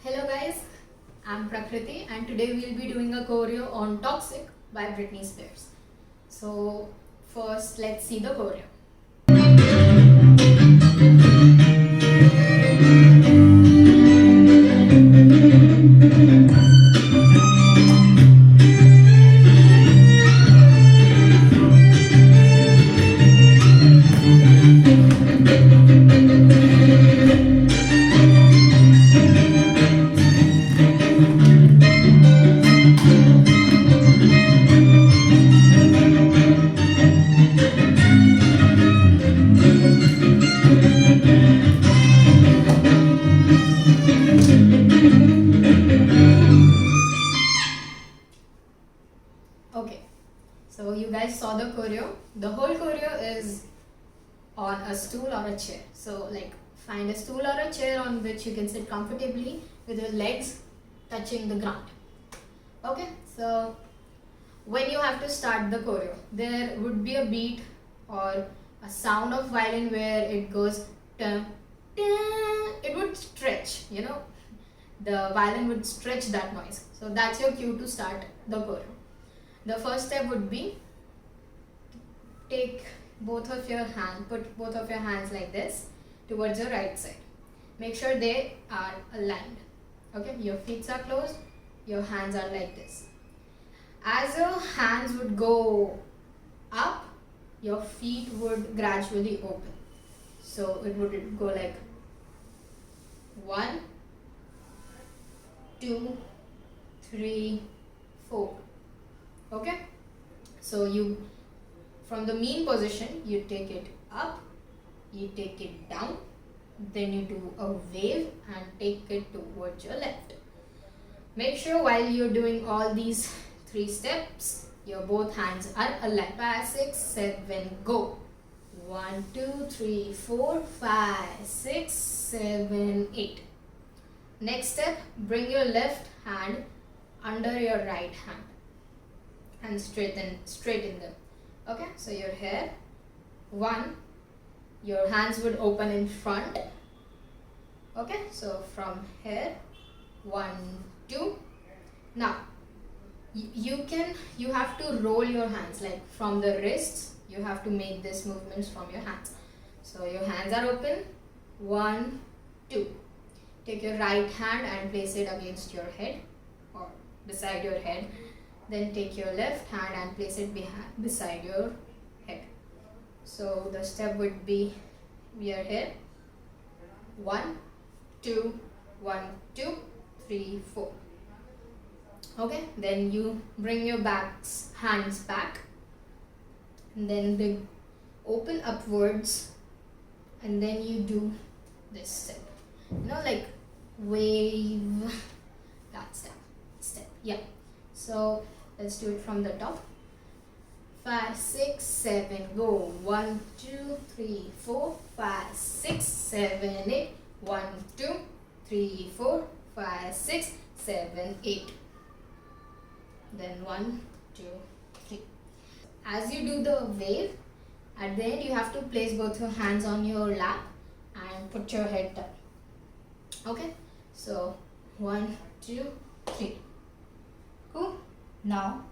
Hello guys, I'm Prakruti and today we'll be doing a choreo on Toxic by Britney Spears. So first let's see the choreo. Okay, so you guys saw the choreo. The whole choreo is on a stool or a chair. So like find a stool or a chair on which you can sit comfortably with your legs touching the ground. Okay, so when you have to start the choreo, there would be a beat or a sound of violin where it goes dun, dun. It would stretch, the violin would stretch that noise. So that's your cue to start the choreo. The first step would be put both of your hands like this towards your right side. Make sure they are aligned. Okay, your feet are closed, your hands are like this. As your hands would go up, your feet would gradually open. So it would go like 1, 2, 3, 4. Okay, so you from the mean position you take it up, you take it down, then you do a wave and take it towards your left. Make sure while you're doing all these 3 steps, your both hands are aligned. 5, 6, 7, go. 1, 2, 3, 4, 5, 6, 7, 8. Next step, bring your left hand under your right hand and straighten them. Okay, so you're here. 1, your hands would open in front. Okay, so from here, 1, 2. Now you have to roll your hands, like from the wrists you have to make these movements from your hands. So your hands are open. 1, 2. Take your right hand and place it against your head or beside your head. Then take your left hand and place it beside your head. So the step would be, we are here. 1, 2, 1, 2, 3, 4. Okay, then you bring your hands back, and then they open upwards, and then you do this step. Like wave. That step. Yeah. So let's do it from the top. 5, 6, 7, go. 1, 2, 3, 4, 5, 6, 7, 8. 1, 2, 3, 4, 5, 6, 7, 8. Then 1, 2, 3. As you do the wave, at the end you have to place both your hands on your lap and put your head down. Okay, so 1, 2, 3. Cool. Now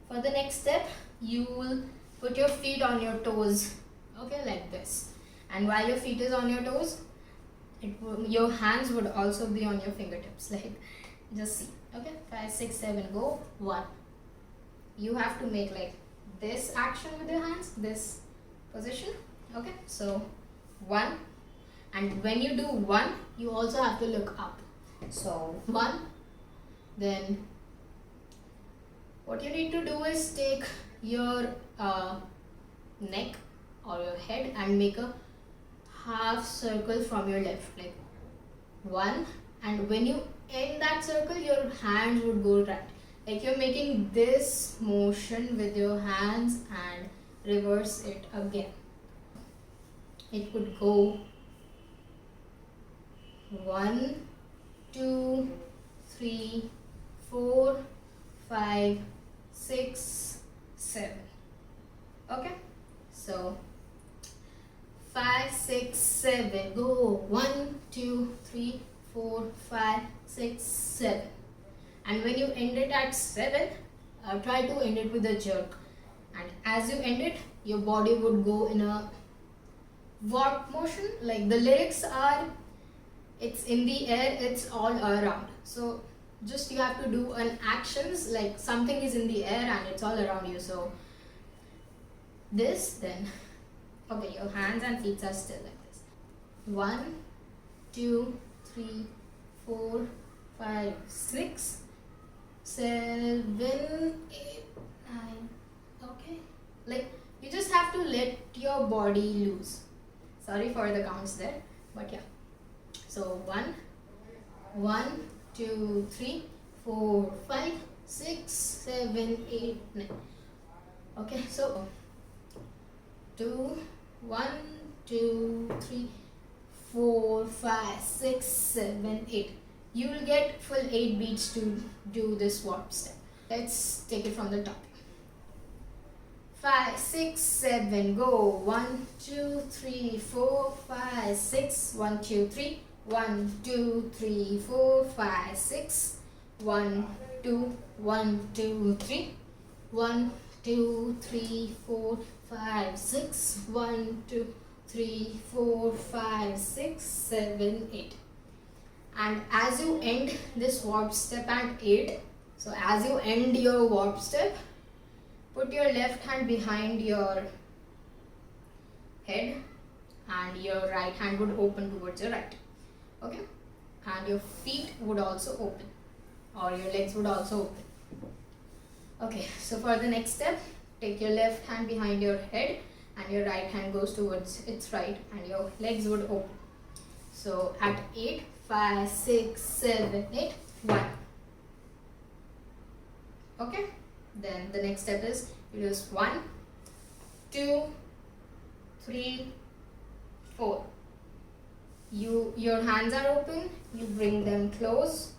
for the next step, you will put your feet on your toes. Okay, like this. And while your feet is on your toes, your hands would also be on your fingertips. Like, just see. Okay, 5, 6, 7, go. 1. You have to make like this action with your hands, this position. Okay, so 1. And when you do 1, you also have to look up. So 1. Then what you need to do is take your neck or your head and make a half circle from your left, like 1. And when you end that circle, your hands would go right. Like you're making this motion with your hands and reverse it again. It would go 1, 2, 3, 4, 5, 6, 7. Okay, so 5, 6, 7, go. 1, 2, 3, 4, 5, 6, 7. And when you end it at 7, try to end it with a jerk. And as you end it, your body would go in a warp motion. Like the lyrics are, it's in the air, it's all around. So just you have to do an actions like something is in the air and it's all around you. So this, then okay, your hands and feet are still like this. 1, 2, 3, 4, 5, 6, 7, 8, 9. Okay, like you just have to let your body loose. Sorry for the counts there, but yeah. So 1, 2, 3, 4, 5, 6, 7, 8, 9. Okay, so 2, 1, 2, 3, 4, 5, 6, 7, 8. You will get full 8 beats to do this warp step. Let's take it from the top. 5, 6, 7, go. 1, 2, 3, 4, 5, 6. 1, 2, 3. 1, 2, 3, 4, 5, 6. 1, 2, 1, 2, 3. 1, 2, 3, 4, 5, 6. 1, 2, 3, 4, 5, 6, 7, 8. And as you end this warp step at 8, so as you end your warp step, put your left hand behind your head and your right hand would open towards your right. Okay? And your feet would also open, or your legs would also open. Okay, so for the next step, take your left hand behind your head and your right hand goes towards its right and your legs would open. So at 8, 5, 6, 7, 8, 1. Okay? Then the next step is you use 1, 2, 3, 4. Your hands are open, you bring them close,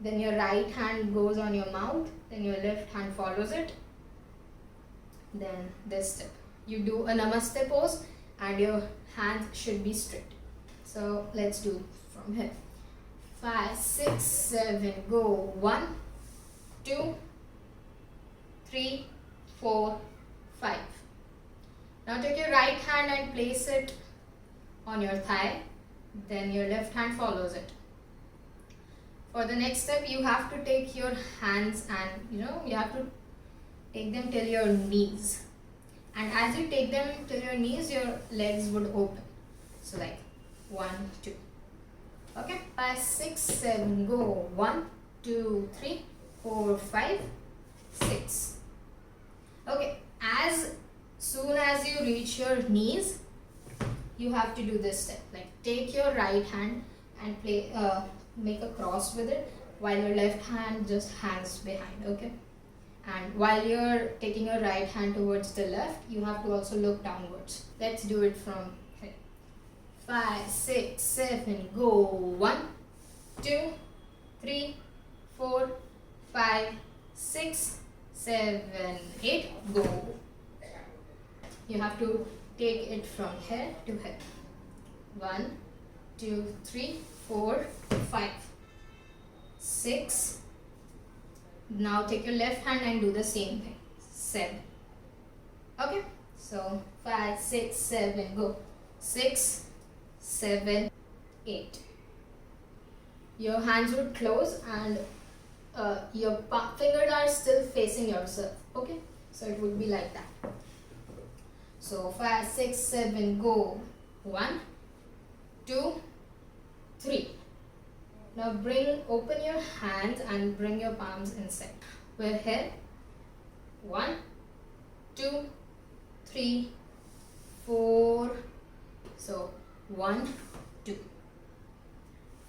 then your right hand goes on your mouth, then your left hand follows it. Then this step, you do a namaste pose and your hands should be straight. So let's do from here. 5, 6, 7, go. 1, 2, 3, 4, 5. Now take your right hand and place it on your thigh, then your left hand follows it. For the next step, you have to take your hands and you have to take them till your knees. And as you take them till your knees, your legs would open. So like 1, 2. Okay, 5, 6, 7, go. 1, 2, 3, 4, 5, 6. Okay, as soon as you reach your knees, you have to do this step. Like take your right hand and make a cross with it while your left hand just hangs behind. Okay, and while you're taking your right hand towards the left, you have to also look downwards. Let's do it from here. 5, 6, 7, go. 1, 2, 3, 4, 5, 6, 7, 8, go. You have to take it from here to here. 1, 2, 3, 4, 5, 6. Now take your left hand and do the same thing. 7. Okay, so 5, 6, 7, go. 6, 7, 8. Your hands would close and your fingers are still facing yourself. Okay, so it would be like that. So 5, 6, 7, go. 1, 2, 3. Now open your hands and bring your palms inside. We're here. 1, 2, 3, 4. So 1, 2.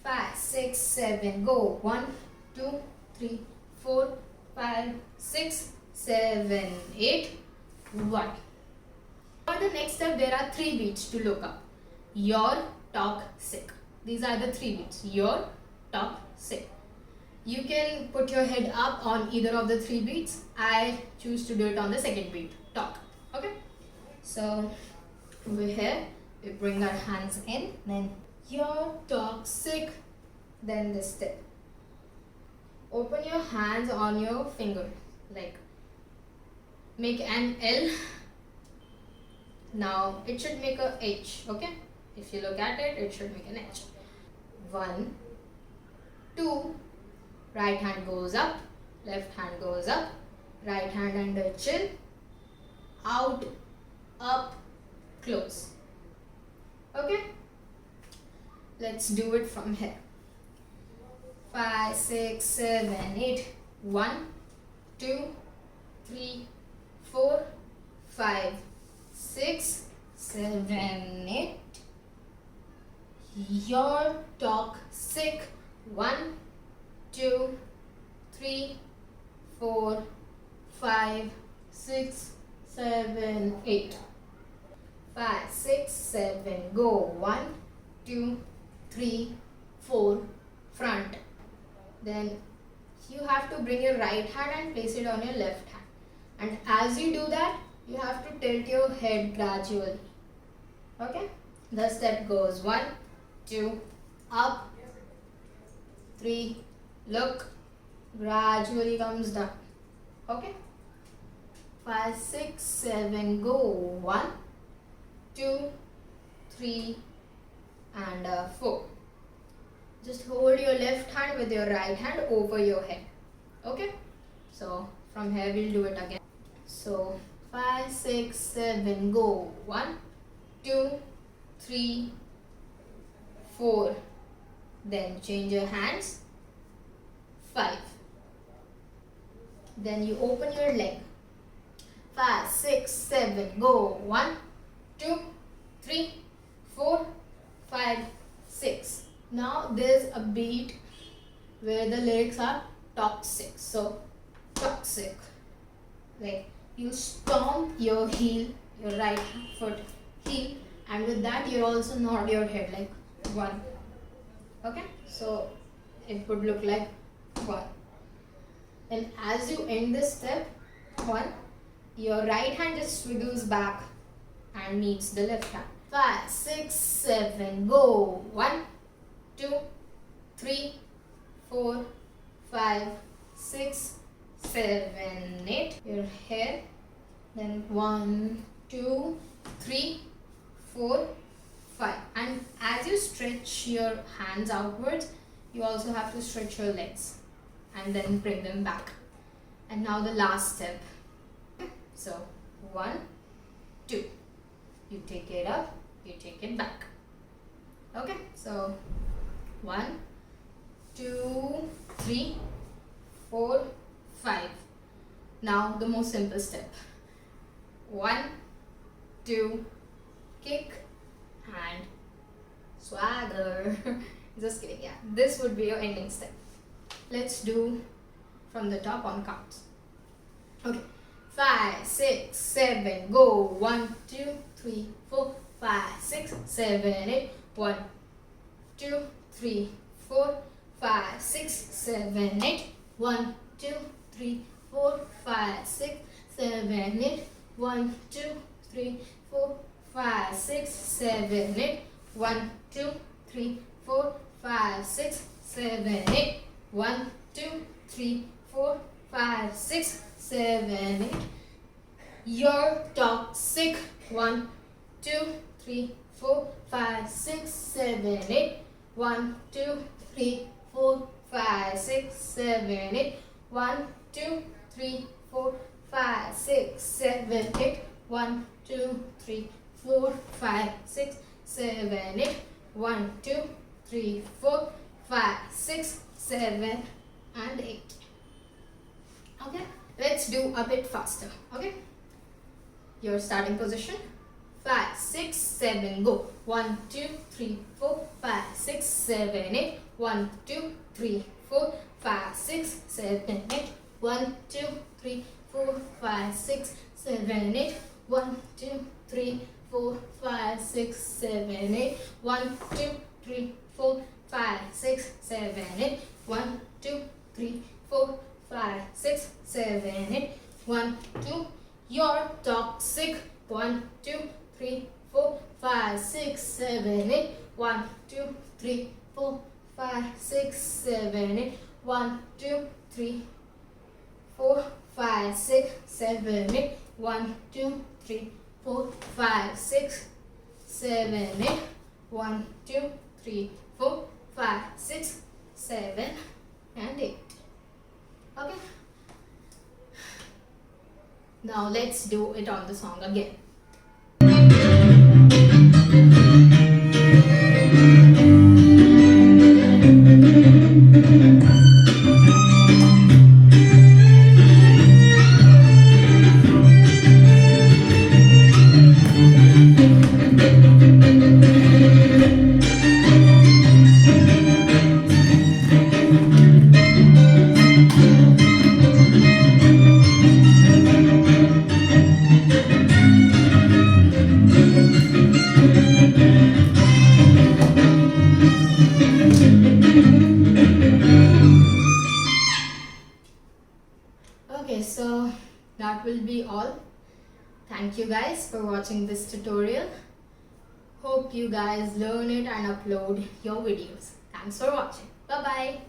5, 6, 7, go. 1, 2, 3, 4, 5, 6, 7, 8, 1. For the next step, there are 3 beats to look up. Your, talk, sick. These are the 3 beats. Your, talk, sick. You can put your head up on either of the 3 beats. I choose to do it on the second beat, talk. Okay. So over here, we bring our hands in. Then your, talk, sick. then this step. Open your hands on your finger, like make an L. Now it should make a H, okay? If you look at it, it should make an H. 1, 2, right hand goes up, left hand goes up, right hand under chin, out, up, close. Okay? Let's do it from here. 5, 6, 7, 8. 1, 2, 3, 4, 5, 6, 7, 8. You're toxic. 1, 2, 3, 4, 5, 6, 7, 8. 5, 6, 7. Go. 1, 2, 3, 4. Front. Then you have to bring your right hand and place it on your left hand. And as you do that, you have to tilt your head gradually. Okay? The step goes 1, 2, up, 3, look, gradually comes down. Okay? 5, 6, 7, go. 1, 2, 3, and 4. Just hold your left hand with your right hand over your head. Okay? So from here we'll do it again. So 5, 6, 7, go. 1, 2, 3, 4. Then change your hands. 5. Then you open your leg. 5, 6, 7, go. 1, 2, 3, 4, 5, 6. Now there's a beat where the lyrics are toxic. So toxic, like you stomp your heel, your right foot heel, and with that you also nod your head like 1. Okay, so it would look like 1. And as you end this step 1, your right hand just swiggles back and meets the left hand. 5, 6, 7, go. 1, 2, 3, 4, 5, 6, 7, 8. Your hair. Then 1, 2, 3, 4, 5. And as you stretch your hands outwards, you also have to stretch your legs and then bring them back. And now the last step. So 1, 2. You take it up, you take it back. Okay, so 1, 2, 3, 4, 5. Now the most simple step. 1, 2, kick and swagger. Just kidding, yeah. This would be your ending step. Let's do from the top on counts. Okay. 5, 6, 7, go. 1, 2, 3, 4, 5, 6, 7, 8. 1, 2, 3, 4, 5, 6, 7, 8. 1, 2, 3, 4, 5, 6, 7, 8. 1, 2, 3, 4, 5, 6, 7, 8. 1, 2, 3, 4, 5, 6, 7, 8. 1, 2, 3, 4, 5, 6, 7, 8. You're toxic. 1, 2, 3, 4, 5, 6, 7, 8. 1, 2, 3, 4, 5, 6, 7, 8. 1, 2, 3, 4, 5, 6, 7, 8. 1, 2, 3, 4, 5, 6, 7, 8. 1, 2, 3, 4, 5, 6, 7, and 8. Okay, let's do a bit faster. Okay, your starting position. 5, 6, 7, go. 1, 2, 3, 4, 5, 6, 7, 8. 1, 2, 3, 4, 5, 6, 7, 8. 1, 2, 3, 4, 5, 6, 7, 8. 1, 2, 3, 4, 5, 6, 7, 8. 1, 2, 3, 4, 5, 6, 7, 8. 1, 2, 3, 4, 5, 6, 7, 8. 1, 2. You're toxic. 1, 2, 3, 4, 5, 6, 7, 8. 1, 2, 3, 4, 5, 6, 8. 1, 2, 3, 4, 5, 6, 7, 8. 1, 2, 3, 4, 5, 6, 7, 8. 1, 2, 3, 4, 5, 6, 7, and 8. Okay. Now let's do it on the song again. Okay, so that will be all. Thank you guys for watching this tutorial. Hope you guys learn it and upload your videos. Thanks for watching. Bye bye.